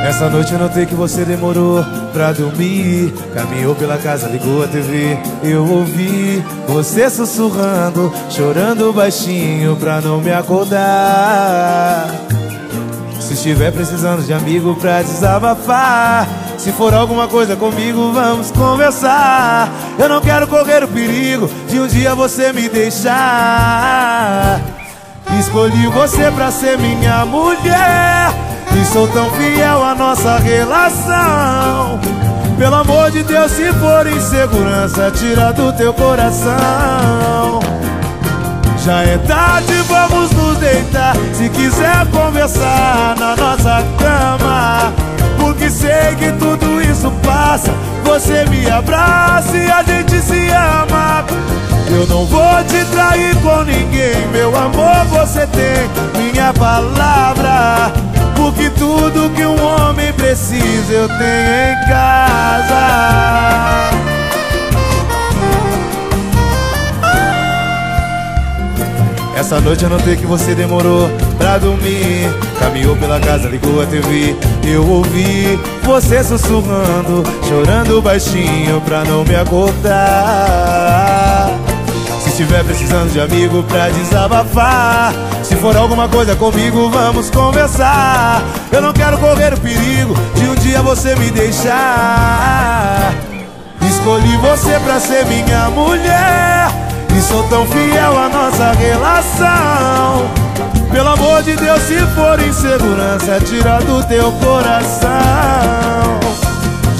Nessa noite eu notei que você demorou pra dormir. Caminhou pela casa, ligou a TV. Eu ouvi você sussurrando, chorando baixinho pra não me acordar. Se estiver precisando de amigo pra desabafar, se for alguma coisa comigo, vamos conversar. Eu não quero correr o perigo de um dia você me deixar. Escolhi você pra ser minha mulher e sou tão fiel à nossa relação. Pelo amor de Deus, se for insegurança, tira do teu coração. Já é tarde, vamos nos deitar. Se quiser conversar na nossa cama, porque sei que tudo isso passa. Você me abraça e a gente se ama. Eu não vou te trair com ninguém, meu amor, você tem minha palavra. Porque tudo que um homem precisa eu tenho em casa. Essa noite eu notei que você demorou pra dormir. Caminhou pela casa, ligou a TV. Eu ouvi você sussurrando, chorando baixinho pra não me acordar. Se estiver precisando de amigo pra desabafar, se for alguma coisa comigo, vamos conversar. Eu não quero correr o perigo de um dia você me deixar. Escolhi você pra ser minha mulher e sou tão fiel à nossa relação. Pelo amor de Deus, se for insegurança, tira do teu coração.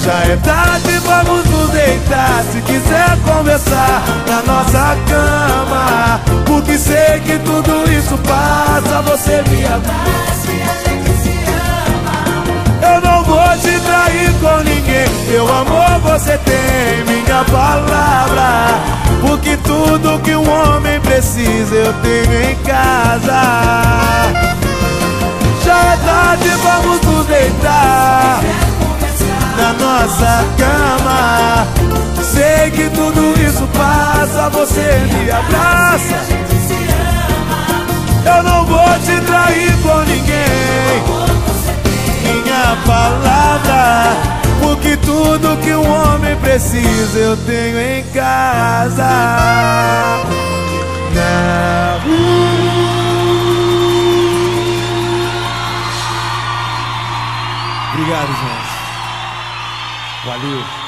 Já é tarde, vamos nos deitar. Se quiser conversar na nossa cama, porque sei que tudo isso passa. Você me abraça e a gente se ama. Eu não vou te trair com ninguém, meu amor, você tem minha palavra. Porque tudo que um homem precisa eu tenho em casa. Já é tarde, vamos nos deitar na nossa cama. Sei que tudo isso passa. Você me abraça. Eu não vou te trair com ninguém, minha palavra. Porque tudo que um homem precisa eu tenho em casa. Obrigado, gente. Valeu.